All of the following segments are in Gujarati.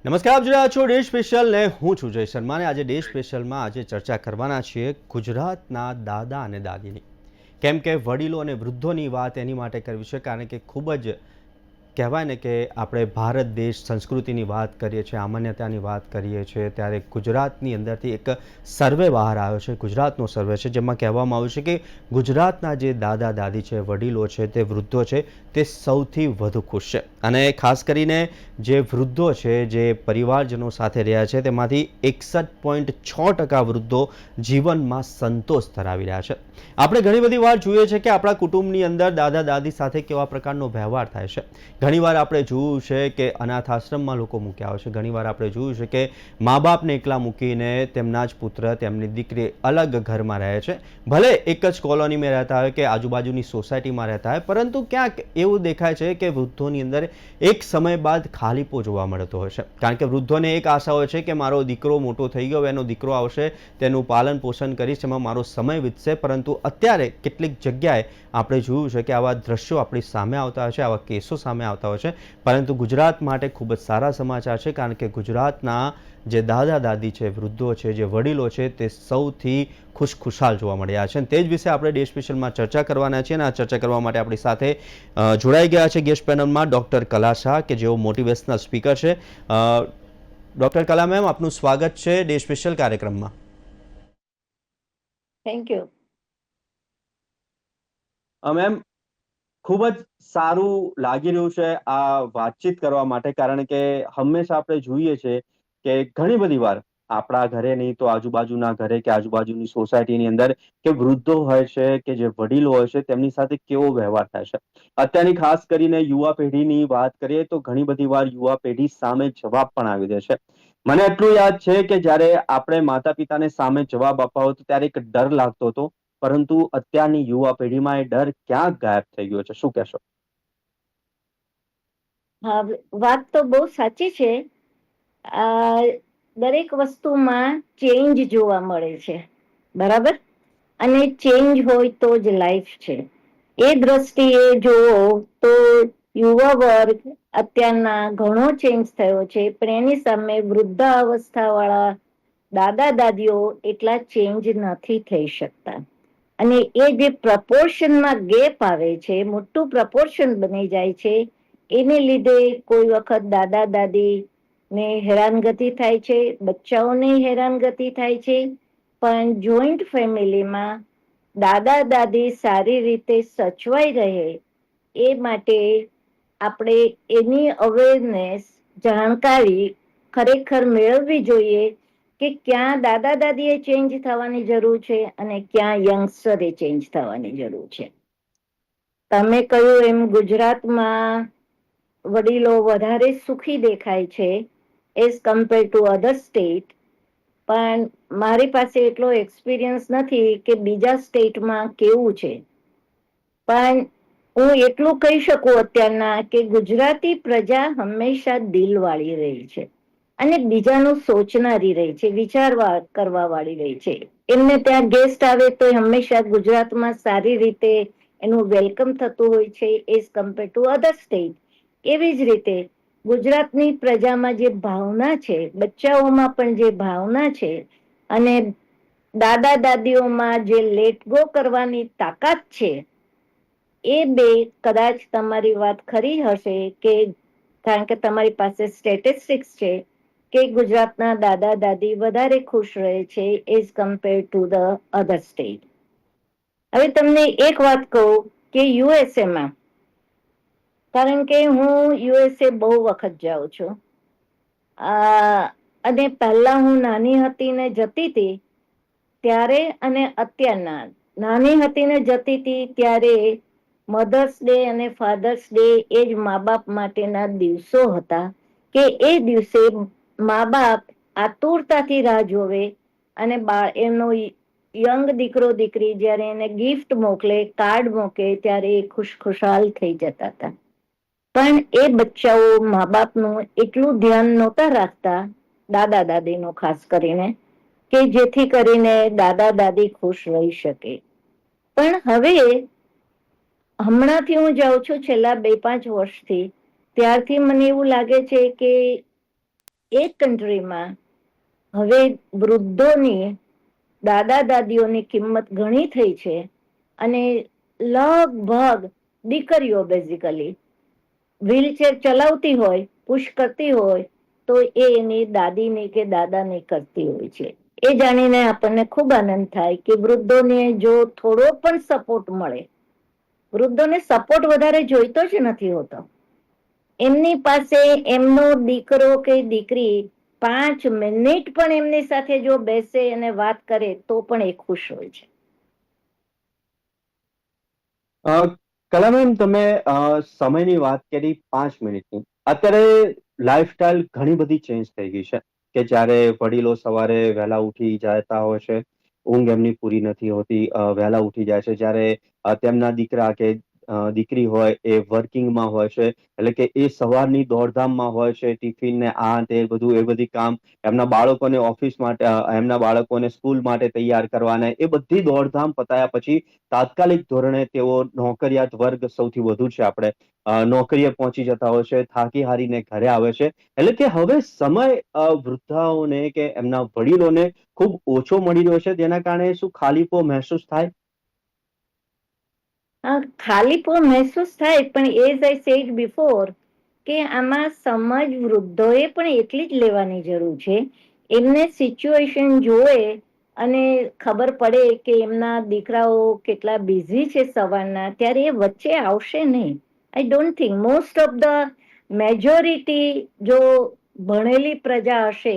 નમસ્કાર, આપ જોઈ રહ્યા છો ડે સ્પેશિયલ ને હું છું જય શર્મા ને આજે ડે સ્પેશિયલમાં આજે ચર્ચા કરવાના છીએ ગુજરાતના દાદા અને દાદીની. કેમ કે વડીલો અને વૃદ્ધોની વાત એની માટે કરવી છે કારણ કે ખૂબ જ કહેવાય ને કે આપણે ભારત દેશ સંસ્કૃતિની વાત કરીએ છીએ, સામાન્યતાની વાત કરીએ છીએ, ત્યારે ગુજરાતની અંદરથી એક સર્વે બહાર આવ્યો છે. ગુજરાતનો સર્વે છે જેમાં કહેવામાં આવ્યું છે કે ગુજરાતના જે દાદા દાદી છે, વડીલો છે, તે વૃદ્ધો છે, તે સૌથી વધુ ખુશ છે. અને ખાસ કરીને જે વૃદ્ધો છે, જે પરિવારજનો સાથે રહ્યા છે, તેમાંથી 61.6% વૃદ્ધો જીવનમાં સંતોષ ધરાવી રહ્યા છે. આપણે ઘણી બધી વાર જોઈએ છે કે આપણા કુટુંબની અંદર દાદા દાદી સાથે કેવા પ્રકારનો વ્યવહાર થાય છે. ઘણીવાર આપણે જોયું છે કે અનાથ આશ્રમમાં લોકો મૂક્યા હોય છે. ઘણીવાર આપણે જોયું છે કે મા બાપને એકલા મૂકીને તેમના જ પુત્ર, તેમની દીકરી અલગ ઘરમાં રહે છે. ભલે એક જ કોલોનીમાં રહેતા હોય કે આજુબાજુની સોસાયટીમાં રહેતા હોય, પરંતુ ક્યાંક એવું દેખાય છે કે વૃદ્ધોની અંદર એક સમય બાદ ખાલીપો જોવા મળતો હોય છે. કારણ કે વૃદ્ધોને એક આશા હોય છે કે મારો દીકરો મોટો થઈ ગયો, એનો દીકરો આવશે, તેનું પાલન પોષણ કરીશ, એમાં મારો સમય વીતશે. પરંતુ અત્યારે કેટલીક જગ્યાએ આપણે જોયું છે કે આવા દ્રશ્યો આપણી સામે આવતા હોય છે, આવા કેસો સામે આવતા હોય છે. પરંતુ ગુજરાત માટે ખૂબ જ સારા સમાચાર છે કારણ કે ગુજરાતના જે દાદા દાદી છે, વૃદ્ધો છે, જે વડીલો છે, તે સૌથી ખુશખુશાલ જોવા મળ્યા છે. તે જ વિશે આપણે ડે સ્પેશિયલમાં ચર્ચા કરવાના છીએ અને આ ચર્ચા કરવા માટે આપણી સાથે જોડાઈ ગયા છે ગેસ્ટ પેનલમાં ડૉક્ટર કલા શાહ, કે જેઓ મોટિવેશનલ સ્પીકર છે. ડૉક્ટર કલા મેમ, આપનું સ્વાગત છે ડે સ્પેશિયલ કાર્યક્રમમાં. Thank you. મેમ, ખૂબ જ સારું લાગી રહ્યું છે આ વાતચીત કરવા માટે કારણ કે હંમેશા આપણે જોઈએ છે કે ઘણી બધી વાર આપણા ઘરે નહીં તો આજુબાજુના ઘરે કે આજુબાજુની સોસાયટીની અંદર કે વૃદ્ધો હોય છે કે જે વડીલો હોય છે તેમની સાથે કેવો વ્યવહાર થાય છે. અત્યારની ખાસ કરીને યુવા પેઢીની વાત કરીએ તો ઘણી બધી વાર યુવા પેઢી સામે જવાબ પણ આવી દે છે. મને એટલું યાદ છે કે જ્યારે આપણે માતા પિતાને સામે જવાબ આપવા હતો ત્યારે એક ડર લાગતો હતો, પરંતુ અત્યારની યુવા પેઢીમાં એ ડર ક્યાં ગાયબ થઈ ગયો છે? શું કહેશો? હા, વાત તો બહુ સાચી છે. દરેક વસ્તુમાં ચેન્જ જોવા મળે છે, બરાબર? અને ચેન્જ હોય તો જ લાઈફ છે. એ દ્રષ્ટિએ જોવો તો યુવા વર્ગ અત્યારના ઘણો ચેન્જ થયો છે, પણ એની સામે વૃદ્ધાવસ્થા વાળા દાદા દાદીઓ એટલા ચેન્જ નથી થઈ શકતા. અને એ જે પ્રપોર્શનમાં ગેપ આવે છે, મોટું પ્રપોર્શન બની જાય છે. એને લીધે કોઈ વખત દાદા દાદી ને હેરાનગતિ થાય છે, બચ્ચાઓને હેરાનગતિ થાય છે. પણ જોઈન્ટ ફેમિલીમાં દાદા દાદી સારી રીતે સચવાઈ રહે એ માટે આપણે એની અવેરનેસ, જાણકારી ખરેખર મેળવવી જોઈએ કે ક્યાં દાદા દાદી એ ચેન્જ થવાની જરૂર છે અને ક્યાં યંગસ્ટરે ચેન્જ થવાની જરૂર છે. તમે કહ્યું એમ ગુજરાતમાં વડીલો વધારે સુખી દેખાય છે as compare to other state. પણ મારી પાસે એટલો એક્સપિરિયન્સ નથી કે બીજા સ્ટેટમાં કેવું છે. પણ હું એટલું કહી શકું અત્યારના કે ગુજરાતી પ્રજા હંમેશા દિલ વાળી રહી છે અને બીજાનું સોચનારી રહી છે, વિચારવા કરવા વાળી રહી છે. એમને ત્યાં ગેસ્ટ આવે તો હંમેશા ગુજરાતમાં સારી રીતે એનું વેલકમ થતું હોય છે as compare to other state. એવી જ રીતે ગુજરાતની પ્રજામાં જે ભાવના છે, બચ્ચાઓમાં પણ જે ભાવના છે, અને દાદા દાદીઓમાં જે લેટ ગો કરવાની તાકાત છે, એ બે કદાચ તમારી વાત ખરી હશે કે કારણ કે તમારી પાસે સ્ટેટિસ્ટિક્સ છે કે ગુજરાતના દાદા દાદી વધારે ખુશ રહે છે as compare to the other state. હવે તમને એક વાત કહું કે યુએસએમાં, કારણ કે હું યુએસએ બહુ વખત જાઉં છું, અને પહેલા હું નાની હતી ને જતી હતી ત્યારે અને અત્યારના, નાની હતી ને જતી હતી ત્યારે મધર્સ ડે અને ફાધર્સ ડે એ જ મા બાપ માટેના દિવસો હતા કે એ દિવસે મા બાપ આતુરતાથી રાહ જોવે અને એમનો યંગ દીકરો દીકરી જયારે એને ગિફ્ટ મોકલે, કાર્ડ મોકલે, ત્યારે એ ખુશખુશાલ થઈ જતા હતા. પણ એ બચ્ચાઓ મા બાપનું એટલું ધ્યાન નહોતા રાખતા, દાદા દાદી નું ખાસ કરીને, કે જેથી કરીને દાદા દાદી ખુશ રહી શકે. પણ હવે હમણાંથી હું જાઉં છું છેલ્લા 2-5 વર્ષથી, ત્યારથી મને એવું લાગે છે કે એ કન્ટ્રીમાં હવે વૃદ્ધોની, દાદા દાદીઓની કિંમત ઘણી થઈ છે. અને લગભગ દીકરીઓ બેઝિકલી વ્હીલચેર ચલાવતી હોય, પુશ કરતી હોય, તો એ એની દાદીની કે દાદાની કરતી હોય છે. એ જાણીને આપણને ખૂબ આનંદ થાય કે વૃદ્ધોને જો થોડો પણ સપોર્ટ મળે, વૃદ્ધોને સપોર્ટ વધારે જોઈતો જ નથી હોતો. એમની પાસે એમનો દીકરો કે દીકરી 5 મિનિટ પણ એમની સાથે જો બેસે અને વાત કરે તો પણ એ ખુશ હોય છે. કલામેમ, તમે સમયની વાત કરી 5 મિનિટની. અત્યારે લાઈફસ્ટાઈલ ઘણી બધી ચેન્જ થઈ ગઈ છે કે જ્યારે વડીલો સવારે વહેલા ઉઠી જતા હોય છે, ઊંઘ એમની પૂરી નથી હોતી, વહેલા ઉઠી જાય છે. જ્યારે તેમના દીકરા કે દીકરી હોય એ વર્કિંગમાં હોય છે, એટલે કે એ સવારની દોડધામમાં હોય છે, ટિફિન ને આ તે બધું, એ બધી કામ, એમના બાળકોને ઓફિસ માટે, એમના બાળકોને સ્કૂલ માટે તૈયાર કરવાના, એ બધી દોડધામ પતાયા પછી તાત્કાલિક ધોરણે તેઓ નોકરિયાત વર્ગ સૌથી વધુ છે આપણે, નોકરીએ પહોંચી જતા હોય છે, થાકી હારીને ઘરે આવે છે. એટલે કે હવે સમય વૃદ્ધાઓને કે એમના વડીલોને ખૂબ ઓછો મળી રહ્યો છે, જેના કારણે શું ખાલીપો મહેસૂસ થાય? ખાલીપો મહેસૂસ થાય, પણ એઝ આઈ સેડ બિફોર કે આમાં સમજ વૃદ્ધોએ પણ એટલી જ લેવાની જરૂર છે. એમને સિચ્યુએશન જોવે અને ખબર પડે કે એમના દીકરાઓ કેટલા બિઝી છે સવારના, ત્યારે એ વચ્ચે આવશે નહીં. I don't think most of the majority જો ભણેલી પ્રજા હશે,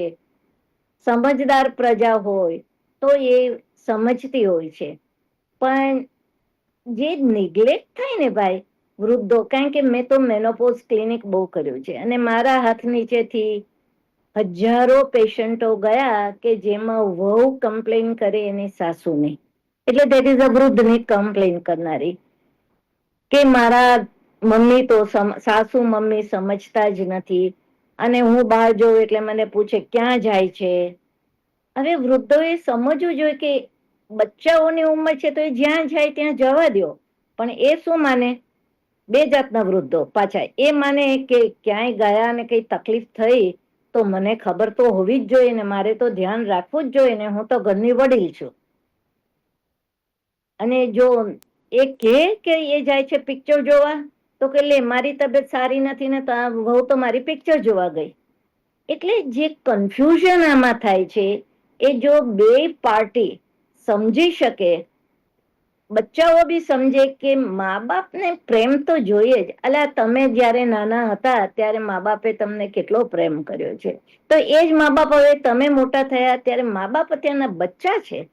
સમજદાર પ્રજા હોય, તો એ સમજતી હોય છે. પણ જે નિગ્લેક્ટ થાય ને ભાઈ વૃદ્ધો, કારણ કે મેં તો મેનોપોઝ ક્લિનિક બહુ કર્યું છે અને મારા હાથ નીચેથી હજારો પેશન્ટો ગયા કે જેમાં વહુ કમ્પ્લેન કરે એની સાસુની, એટલે દેટ ઇઝ અ વૃદ્ધની કમ્પ્લેન કરનારી કે મારા મમ્મી તો સાસુ મમ્મી સમજતા જ નથી, અને હું બહાર જઉં એટલે મને પૂછે ક્યાં જાય છે. હવે વૃદ્ધોએ સમજવું જોઈએ કે બચ્ચાઓની ઉંમર છે તો એ જ્યાં જાય ત્યાં જવા દો. પણ એ શું માને, બે જાતના વૃદ્ધો પાછા. એ માને કે ક્યાંય ગયા ને કઈ તકલીફ થઈ તો મને ખબર તો હોવી જ જોઈએ ને, મારે તો ધ્યાન રાખવું જ જોઈએ ને, હું તો ઘરની વડીલ છું. અને જો એ કે એ જાય છે પિક્ચર જોવા, તો કે લે મારી તબિયત સારી નથી ને વહુ તો મારી પિક્ચર જોવા ગઈ. એટલે જે કન્ફ્યુઝન આમાં થાય છે, એ જો બે પાર્ટી સમજી શકે, બચ્ચાઓ બી સમજે કે મા બાપને પ્રેમ તો જોઈએ જ. અલા તમે જયારે નાના હતા ત્યારે મા બાપે તમને કેટલો પ્રેમ કર્યો છે, તો એ જ મા બાપ હવે તમે મોટા થયા ત્યારે મા બાપ અત્યારના બચ્ચા છે,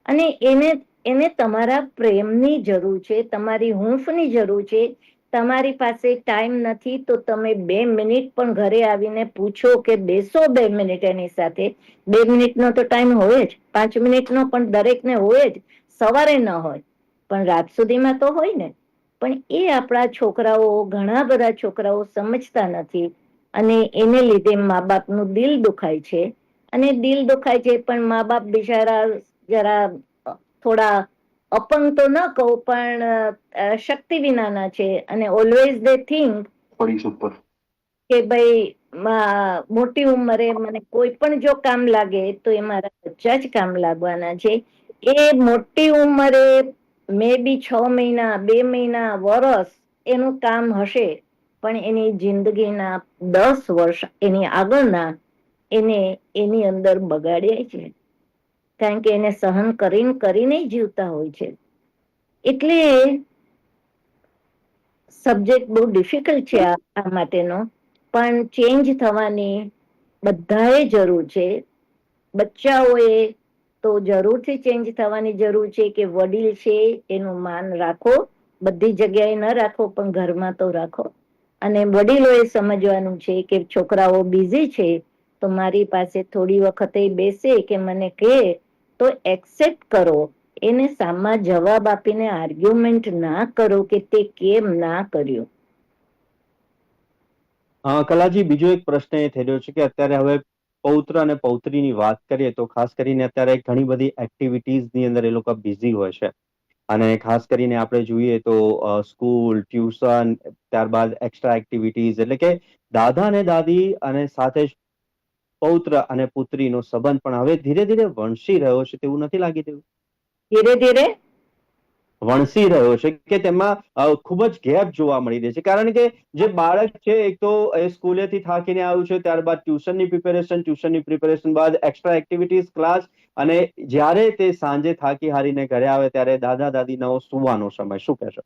અને એને તમારા પ્રેમની જરૂર છે, તમારી હૂંફની જરૂર છે. તમારી પાસે ટાઈમ નથી તો તમે 2 મિનિટ પણ ઘરે આવીને પૂછો કે બેસો 2 મિનિટ એની સાથે. 2 મિનિટનો તો ટાઈમ હોય જ, 5 મિનિટનો પણ દરેકને હોય જ. સવારે ન હોય પણ રાત સુધીમાં તો હોય ને. પણ એ આપણા છોકરાઓ, ઘણા બધા છોકરાઓ સમજતા નથી, અને એને લીધે મા બાપનું દિલ દુખાય છે. અને દિલ દુખાય છે પણ મા બાપ બિચારા જરા થોડા અપંગ તો ન કહું પણ શક્તિ વિનાના છે, અને ઓલવેઝ દે થિંક કે ભાઈ મોટી ઉંમરે મને કોઈ પણ જો કામ લાગે તો એ મારા બચ્ચા જ કામ લાગવાના છે. એ મોટી ઉંમરે મે બી 6 મહિના, 2 મહિના, વરસ એનું કામ હશે, પણ એની જિંદગીના 10 વર્ષ એની આગળના એને એની અંદર બગાડ્યા છે, કારણ કે એને સહન કરીને જીવતા હોય છે. એટલે સબ્જેક્ટ બહુ ડિફિકલ્ટ છે આ માટેનો, પણ ચેન્જ થવાની બધાએ જરૂર છે. બચ્ચાઓએ તો જરૂરથી ચેન્જ થવાની જરૂર છે કે વડીલ છે એનું માન રાખો, બધી જગ્યાએ ન રાખો પણ ઘરમાં તો રાખો. અને વડીલો એ સમજવાનું છે કે છોકરાઓ બિઝી છે તો મારી પાસે થોડી વખતે બેસે કે મને કહે તો એક્સેપ્ટ કરો. એને સામા જવાબ આપીને આર્ગ્યુમેન્ટ ના કરો કે તે કેમ ના કર્યું. કલાજી, બીજો એક પ્રશ્ન એ થઈ રહ્યો છે કે અત્યારે હવે પૌત્ર અને પૌત્રીની વાત કરીએ તો ખાસ કરીને અત્યારે ઘણી બધી એક્ટિવિટીઝની અંદર એ લોકો બિઝી હોય છે, અને ખાસ કરીને આપણે જોઈએ તો સ્કૂલ, ટ્યુશન, ત્યારબાદ એક્સ્ટ્રા એક્ટિવિટીઝ, એટલે કે દાદા અને દાદી અને સાથે પૌત્ર અને પુત્રીનો સંબંધ પણ હવે ધીરે ધીરે વણસી રહ્યો છે તેવું નથી લાગી રહ્યું? ધીરે ધીરે વણસી રહ્યો છે કે તેમાં ખૂબ જ ગેપ જોવા મળી રહે છે, કારણ કે જે બાળક છે એક તો એ સ્કૂલેથી થાકીને આવ્યું છે, ત્યારબાદ ટ્યુશનની પ્રિપેરેશન બાદ એક્સ્ટ્રા એક્ટિવિટીઝ ક્લાસ, અને જ્યારે તે સાંજે થાકી હારીને ઘરે આવે ત્યારે દાદા દાદીનો સુવાનો સમય. શું કહેશો?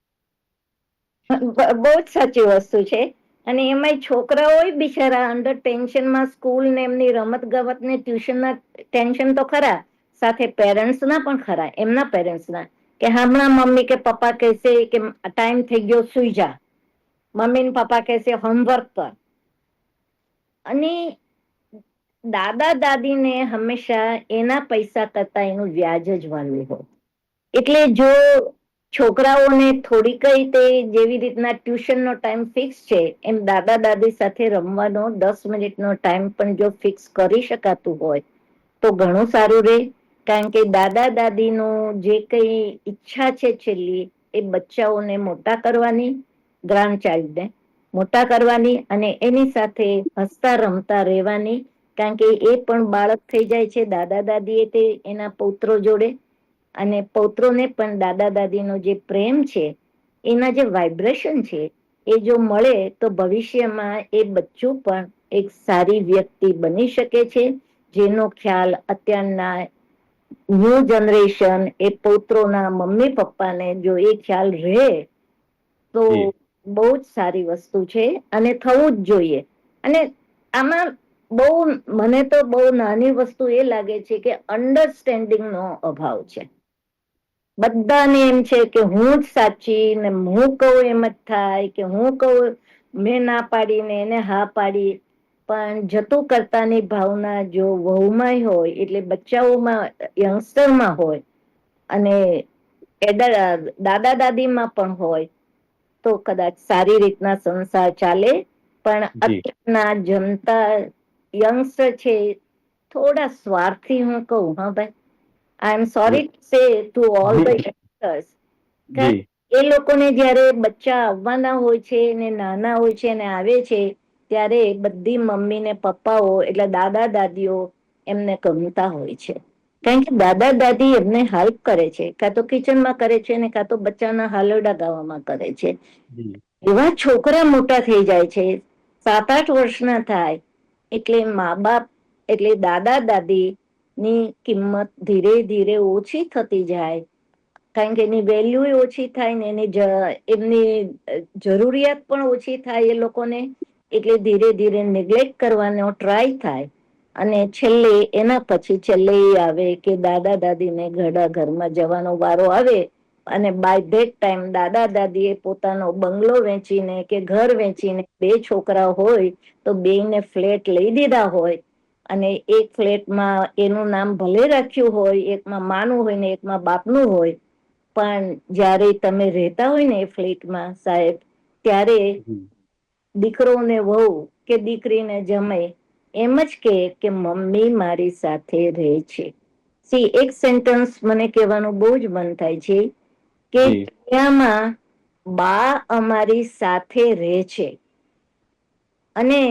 બહુ જ સાચી વસ્તુ છે. અને એમાંય છોકરાઓ બિચારા અંડર ટેન્શનમાં, સ્કૂલ ને એમની રમત ગમત ને ટ્યુશનના ટેન્શન તો ખરા, સાથે પેરેન્ટ્સના પણ ખરા, એમના પેરેન્ટ્સના, કે હમણાં મમ્મી કે પપ્પા કહેશે કે ટાઈમ થઈ ગયો સુઈ જા, મમ્મી ને પપ્પા કહેશે હોમવર્ક કર. અને દાદા દાદીને હંમેશા એના પૈસા કરતા એનું વ્યાજ જ વાળવું હોય. એટલે જો છોકરાઓને થોડી કઈ તે જેવી રીતના ટ્યુશનનો ટાઈમ ફિક્સ છે, એમ દાદા દાદી સાથે રમવાનો 10 મિનિટનો ટાઈમ પણ જો ફિક્સ કરી શકાતું હોય તો ઘણું સારું રહે. કારણ કે દાદા દાદીનું જે કઈ ઈચ્છા છે છેલ્લી, એ બચ્ચાઓને મોટા કરવાની, ગ્રાન્ડ ચાઇલ્ડને મોટા કરવાની, અને એની સાથે હસતા રમતા રહેવાની. કારણ કે એ પણ બાળક થઈ જાય છે દાદા દાદી એ તે એના પૌત્રો જોડે, અને પૌત્રોને પણ દાદા દાદીનો જે પ્રેમ છે, એના જે વાઇબ્રેશન છે, એ જો મળે તો ભવિષ્યમાં એ બચ્ચું પણ એક સારી વ્યક્તિ બની શકે છે, જેનો ખ્યાલ અત્યારના ન્યૂ જનરેશન એ પૌત્રોના મમ્મી પપ્પાને જો એ ખ્યાલ રહે તો બહુ જ સારી વસ્તુ છે, અને થવું જ જોઈએ. અને આમાં બહુ, મને તો બહુ નાની વસ્તુ એ લાગે છે કે અન્ડરસ્ટેન્ડિંગ નો અભાવ છે. બધાને એમ છે કે હું જ સાચી, ને હું કહું એમ જ થાય, કે હું કહું, મેં ના પાડીને એને હા પાડી. પણ જતું કરતાની ભાવના જો વહુમાં હોય, એટલે બચ્ચાઓમાં, યંગસ્ટરમાં હોય, અને દાદા દાદી માં પણ હોય, તો કદાચ સારી રીતના સંસાર ચાલે. પણ જી અત્યારના જનતા યંગસ્ટર છે, થોડા સ્વાર્થી, હું કહું, હા ભાઈ, I am sorry to say to all the youngsters, જી એ લોકોને જયારે બચ્ચા આવવાના હોય છે ને નાના હોય છે ને આવે છે, ત્યારે બધી મમ્મી ને પપ્પાઓ એટલે દાદા દાદીઓ એમને ગમતા હોય છે. કારણ કે દાદા દાદી એમને હેલ્પ કરે છે, કાં તો કિચનમાં કરે છે, ને કાં તો બચ્ચાના હાલરડા ગાવામાં કરે છે. જી એવા છોકરા મોટા થઈ જાય છે, 7-8 વર્ષના થાય એટલે મા બાપ, એટલે દાદા દાદી ની કિંમત ધીરે ધીરે ઓછી થતી જાય. કારણ કે એની વેલ્યુ ઓછી થાય ને એમની જરૂરિયાત પણ ઓછી થાય એ લોકોને, એટલે ધીરે ધીરે નેગ્લેક્ટ કરવાનો ટ્રાય થાય. અને છેલ્લે એના પછી છેલ્લે એ આવે કે દાદા દાદી ને ઘડા ઘરમાં જવાનો વારો આવે, અને બાય ધેટ ટાઈમ દાદા દાદી એ પોતાનો બંગલો વેચીને કે ઘર વેચીને, 2 છોકરા હોય તો 2ને ફ્લેટ લઈ દીધા હોય, અને એક ફ્લેટમાં એનું નામ ભલે રાખ્યું હોય, એકમાં માનું હોય ને એકમાં બાપનું હોય, પણ જયારે તમે રહેતા હોય ને એ ફ્લેટમાં સાહેબ, ત્યારે દીકરો ને વહુ કે દીકરીને જમાય એમ જ કે મમ્મી મારી સાથે રહે છે. એક સેન્ટન્સ મને કહેવાનું બહુ જ મન થાય છે કે જી દુનિયામાં બા અમારી સાથે રહે છે, અને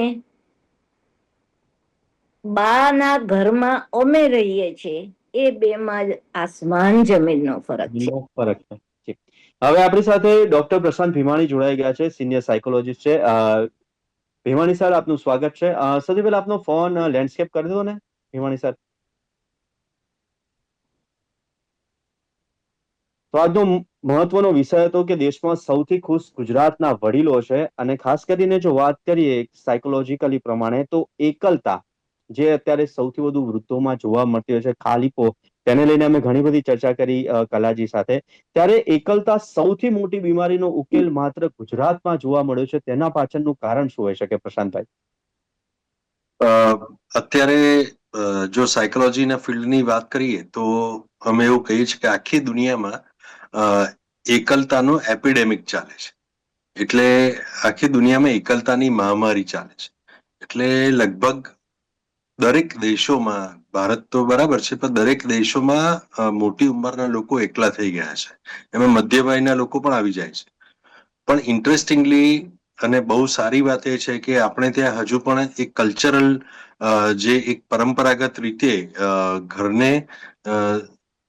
બા ના ઘરમાં અમે રહીએ છીએ, એ બેમાં જ આસમાન જમીનનો ફરક છે. ફરક છે. હવે આપણી સાથે ડોક્ટર પ્રશાંત ભીમાણી જોડાઈ ગયા છે, સિનિયર સાયકોલોજીસ્ટ છે. ભીમાણી સર, આપનું સ્વાગત છે. સૌથી પહેલા આપનો ફોન લેન્ડસ્કેપ કરી દો ને, ભીમાણી સર. તો આજનો મહત્વનો વિષય હતો કે દેશમાં સૌથી ખુશ ગુજરાતના વડીલો છે, અને ખાસ કરીને જો વાત કરીએ સાયકોલોજીકલી પ્રમાણે, તો એકલતા જે અત્યારે સૌથી વધુ વૃદ્ધોમાં જોવા મળતી હોય છે, ખાલીપો, તેને લઈને અમે ઘણી બધી ચર્ચા કરી કલાજી સાથે. ત્યારે એકલતા સૌથી મોટી બીમારીનો ઉકેલ માત્ર ગુજરાતમાં જોવા મળ્યો છે, તેના પાછળનું કારણ શું હોઈ શકે, પ્રશાંતભાઈ? અત્યારે જો સાયકોલોજીના ફિલ્ડની વાત કરીએ તો અમે એવું કહીએ છીએ કે આખી દુનિયામાં એકલતાનો એપિડેમિક ચાલે છે. એટલે આખી દુનિયામાં એકલતાની મહામારી ચાલે છે. એટલે લગભગ દરેક દેશોમાં, ભારત તો બરાબર છે, પણ દરેક દેશોમાં મોટી ઉંમરના લોકો એકલા થઈ ગયા છે. એમાં મધ્ય વયના લોકો પણ આવી જાય છે. પણ ઇન્ટરેસ્ટિંગલી અને બહુ સારી વાત એ છે કે આપણે ત્યાં હજુ પણ એક કલ્ચરલ જે એક પરંપરાગત રીતે ઘરને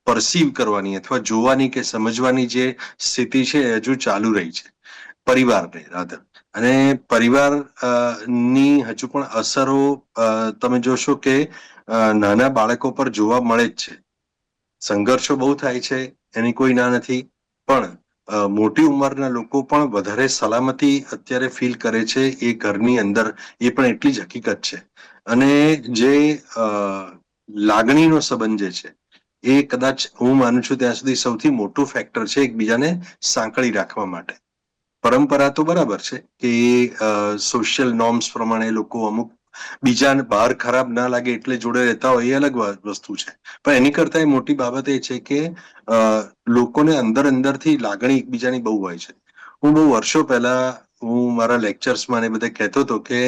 પરસીવ કરવાની અથવા જોવાની કે સમજવાની જે સ્થિતિ છે એ હજુ ચાલુ રહી છે પરિવારને રાધર. અને પરિવાર ની હજુ પણ અસરો તમે જોશો કે નાના બાળકો પર જોવા મળે જ છે. સંઘર્ષો બહુ થાય છે, એની કોઈ ના નથી, પણ મોટી ઉંમરના લોકો પણ વધારે સલામતી અત્યારે ફીલ કરે છે એ ઘરની અંદર, એ પણ એટલી જ હકીકત છે. અને જે લાગણીનો સંબંધ જે છે એ કદાચ હું માનું છું ત્યાં સુધી સૌથી મોટું ફેક્ટર છે એકબીજાને સાંકળી રાખવા માટે. પરંપરા તો બરાબર છે કે સોશિયલ નોર્મ્સ પ્રમાણે લોકો અમુક બીજાને બહાર ખરાબ ના લાગે એટલે જોડે રહેતા હોય એ અલગ વસ્તુ છે, પણ એની કરતા મોટી બાબત એ છે કે લોકોને અંદર અંદરથી લાગણી એકબીજાની બહુ હોય છે. હું બહુ વર્ષો પહેલા હું મારા લેક્ચર્સમાં ને બધે કહેતો હતો કે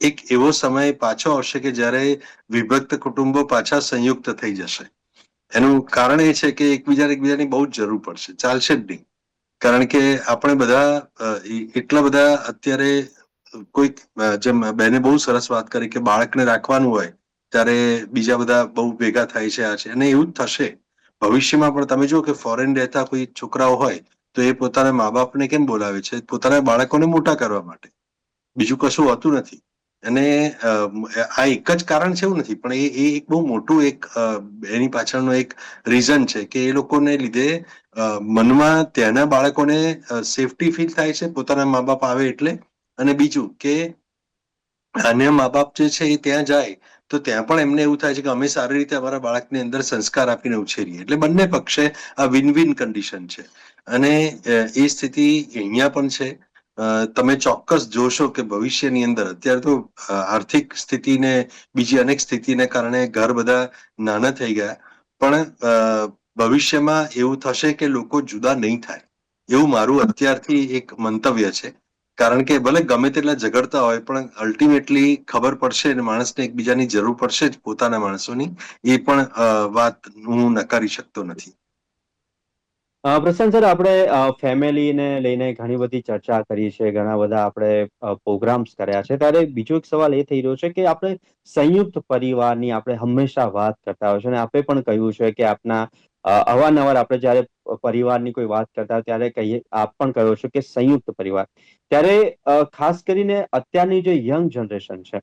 એક એવો સમય પાછો આવશે કે જ્યારે વિભક્ત કુટુંબો પાછા સંયુક્ત થઈ જશે. એનું કારણ એ છે કે એકબીજાની બહુ જ જરૂર પડશે, ચાલશે જ નહીં. કારણ કે આપણે બધા એટલા બધા અત્યારે કોઈક, જેમ બેને બહુ સરસ વાત કરી કે બાળકને રાખવાનું હોય ત્યારે બીજા બધા બહુ ભેગા થાય છે આ છે, અને એવું જ થશે ભવિષ્યમાં પણ. તમે જુઓ કે ફોરેન રહેતા કોઈ છોકરાઓ હોય તો એ પોતાના મા બાપને કેમ બોલાવે છે? પોતાના બાળકોને મોટા કરવા માટે, બીજું કશું હોતું નથી. અને આ એક જ કારણ છે એવું નથી, પણ એ એક બહુ મોટું એક એની પાછળનો એક રીઝન છે કે એ લોકોને લીધે મનમાં ત્યાંના બાળકોને સેફટી ફીલ થાય છે પોતાના મા બાપ આવે એટલે. અને બીજું કે અન્ય મા બાપ જે છે એ ત્યાં જાય તો ત્યાં પણ એમને એવું થાય છે કે અમે સારી રીતે અમારા બાળકની અંદર સંસ્કાર આપીને ઉછેરીએ. એટલે બંને પક્ષે આ વિન વિન કન્ડિશન છે. અને એ સ્થિતિ અહીંયા પણ છે. તમે ચોક્કસ જોશો કે ભવિષ્યની અંદર, અત્યારે તો આર્થિક સ્થિતિને બીજી અનેક સ્થિતિને કારણે ઘર બધા નાના થઈ ગયા, પણ ભવિષ્યમાં એવું થશે કે લોકો જુદા નહીં થાય, એવું મારું અત્યારથી એક મંતવ્ય છે. કારણ કે ભલે ગમે તેટલા ઝઘડતા હોય પણ અલ્ટિમેટલી ખબર પડશે અને માણસને એકબીજાની જરૂર પડશે જ, પોતાના માણસોની. એ પણ વાત હું નકારી શકતો નથી. પ્રશાંત સર, આપણે ફેમિલીને લઈને ઘણી બધી ચર્ચા કરી છે, ઘણા બધા આપણે પ્રોગ્રામ્સ કર્યા છે, ત્યારે બીજો એક સવાલ એ થઈ રહ્યો છે કે આપણે સંયુક્ત પરિવારની આપણે હંમેશા વાત કરતા હોય છે, અને આપણે પણ કહ્યું છે કે આપના અવારનવાર આપણે જ્યારે પરિવારની કોઈ વાત કરતા ત્યારે આપ પણ કહ્યો છો કે સંયુક્ત પરિવાર. ત્યારે ખાસ કરીને અત્યારની જે યંગ જનરેશન છે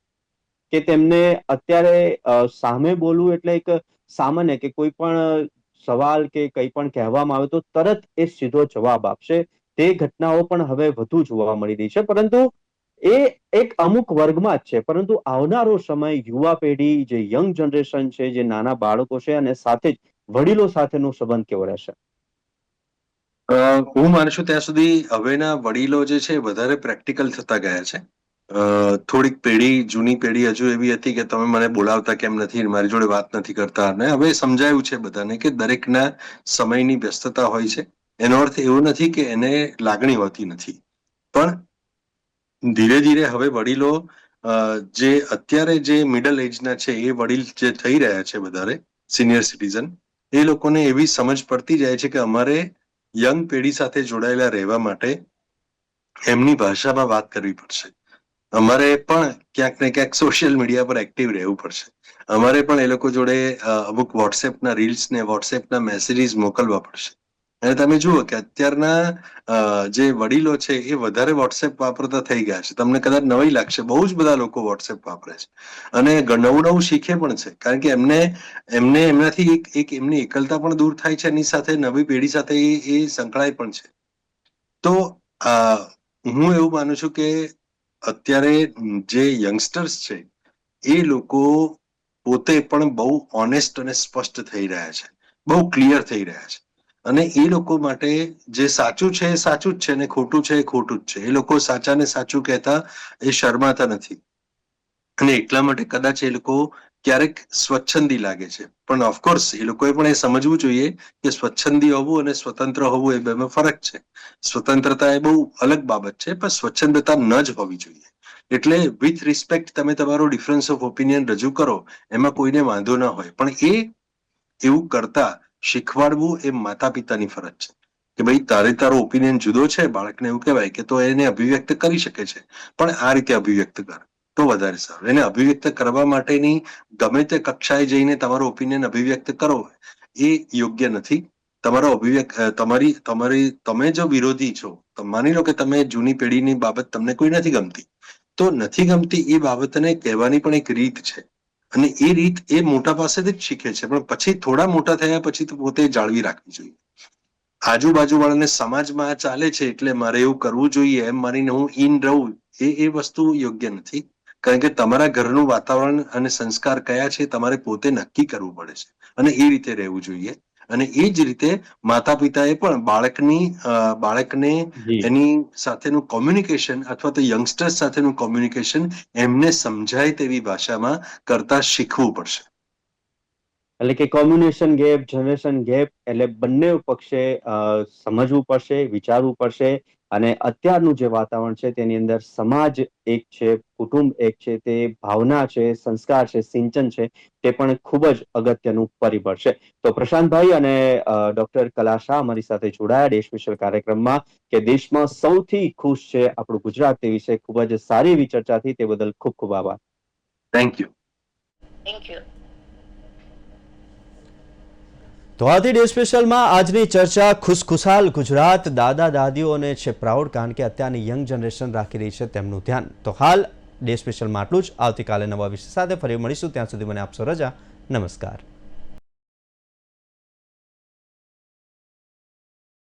કે તેમને અત્યારે સામે બોલવું એટલે એક સામાન્ય કે કોઈ પણ સવાલ કે કંઈ પણ કહેવામાં આવે તો તરત એ સીધો જવાબ આપશે. તે ઘટનાઓ પણ હવે વધુ જોવા મળી રહી છે, પરંતુ એ એક અમુક વર્ગમાં જ છે. પરંતુ આવનારો સમય, યુવા પેઢી, જે યંગ જનરેશન છે, જે નાના બાળકો છે, અને સાથે જ વડીલો સાથેનો સંબંધ કેવો રહેશે? હું માનું છું ત્યાં સુધી હવેના વડીલો જે છે વધારે પ્રેક્ટિકલ થતા ગયા છે. થોડીક પેઢી, જૂની પેઢી હજુ એવી હતી કે તમે મને બોલાવતા કેમ નથી, મારી જોડે વાત નથી કરતા. અને હવે સમજાયું છે બધાને કે દરેકના સમયની વ્યસ્તતા હોય છે. એનો અર્થ એવો નથી કે એને લાગણી હોતી નથી, પણ ધીરે ધીરે હવે વડીલો જે અત્યારે જે મિડલ એજના છે એ વડીલ જે થઈ રહ્યા છે વધારે સિનિયર સિટીઝન, એ લોકોને એવી સમજ પડતી જાય છે કે અમારે યંગ પેઢી સાથે જોડાયેલા રહેવા માટે એમની ભાષામાં વાત કરવી પડશે. અમારે પણ ક્યાંક ને ક્યાંક સોશિયલ મીડિયા પર એક્ટિવ રહેવું પડશે. અમારે પણ એ લોકો જોડે અમુક વોટ્સએપના રીલ્સ ને વોટ્સએપના મેસેજીસ મોકલવા પડશે. અને તમે જુઓ કે અત્યારના જે વડીલો છે એ વધારે વોટ્સએપ વાપરતા થઈ ગયા છે. તમને કદાચ નવાઈ લાગશે, બહુ જ બધા લોકો વોટ્સએપ વાપરે છે અને નવું નવું શીખે પણ છે. કારણ કે એમને એમનાથી એક એમની એકલતા પણ દૂર થાય છે, એની સાથે નવી પેઢી સાથે એ સંકળાય પણ છે. તો હું એવું માનું છું કે અત્યારે જે યંગસ્ટર્સ છે એ લોકો પોતે પણ બહુ ઓનેસ્ટ અને સ્પષ્ટ થઈ રહ્યા છે, બહુ ક્લિયર થઈ રહ્યા છે. અને એ લોકો માટે જે સાચું છે એ સાચું જ છે, અને ખોટું છે એ ખોટું જ છે. એ લોકો સાચાને સાચું કહેતા એ શરમાતા નથી. અને એટલા માટે કદાચ એ લોકો ક્યારેક સ્વચ્છંદી લાગે છે, પણ ઓફકોર્સ એ લોકોએ પણ એ સમજવું જોઈએ કે સ્વચ્છંદી હોવું અને સ્વતંત્ર હોવું એ બેમાં ફરક છે. સ્વતંત્રતા એ બહુ અલગ બાબત છે, પણ સ્વચ્છંદતા ન જ હોવી જોઈએ. એટલે વિથ રિસ્પેક્ટ તમે તમારો ડિફરન્સ ઓફ ઓપિનિયન રજૂ કરો, એમાં કોઈને વાંધો ના હોય, પણ એવું કરતા શીખવાડવું એ માતા પિતાની ફરજ છે. કે ભાઈ તારો ઓપિનિયન જુદો છે, બાળકને એવું કહેવાય કે તો એને અભિવ્યક્ત કરી શકે છે, પણ આ રીતે અભિવ્યક્ત કર તો વધારે સારું. એને અભિવ્યક્ત કરવા માટેની ગમે તે કક્ષાએ જઈને તમારો ઓપિનિયન અભિવ્યક્ત કરો એ યોગ્ય નથી. તમારો તમે જો વિરોધી છો, તો માની લો કે તમે જૂની પેઢીની બાબત તમને કોઈ નથી ગમતી, તો નથી ગમતી એ બાબતને કહેવાની પણ એક રીત છે, અને એ રીત એ મોટા પાસેથી જ શીખે છે, પણ પછી થોડા મોટા થયા પછી તો પોતે જાળવી રાખવી જોઈએ. આજુબાજુ વાળાને સમાજમાં આ ચાલે છે એટલે મારે એવું કરવું જોઈએ એમ માનીને હું ઇન રહું, એ વસ્તુ યોગ્ય નથી. કારણ કે તમારા ઘરનું વાતાવરણ અને સંસ્કાર કયા છે તમારે પોતે નક્કી કરવું પડે છે, અને એ રીતે રહેવું જોઈએ. અને એ જ રીતે માતા પિતાએ પણ બાળકને જી. એની સાથેનું કોમ્યુનિકેશન અથવા તો યંગસ્ટર્સ સાથેનું કોમ્યુનિકેશન એમને સમજાય તેવી ભાષામાં કરતા શીખવું પડશે. એટલે કે કોમ્યુનિકેશન ગેપ, જનરેશન ગેપ, એટલે બંને પક્ષે સમજવું પડશે, વિચારવું પડશે. અને અત્યારનું જે વાતાવરણ છે તેની અંદર સમાજ એક છે, કુટુંબ એક છે, તે ભાવના છે, સંસ્કાર છે, સિંચન છે, તે પણ ખૂબ જ અગત્યનું પરિબળ છે. તો પ્રશાંતભાઈ અને ડોક્ટર કલા શાહ અમારી સાથે જોડાયા ડે સ્પેશિયલ કાર્યક્રમમાં, કે દેશમાં સૌથી ખુશ છે આપણું ગુજરાત, તે વિશે ખૂબ જ સારી એવી ચર્ચાથી, તે બદલ ખૂબ ખૂબ આભાર. Thank you. તો આથી ડે સ્પેશિયલમાં આજની ચર્ચા ખુશખુશાલ ગુજરાત, દાદા દાદીઓને છે પ્રાઉડ, કારણ કે અત્યારની યંગ જનરેશન રાખી રહી છે તેમનું ધ્યાન. તો હાલ ડે સ્પેશિયલમાં આટલું જ. આવતીકાલે નવા વિષય સાથે ફરી મળીશું. ત્યાં સુધી મને આપશો રજા. નમસ્કાર.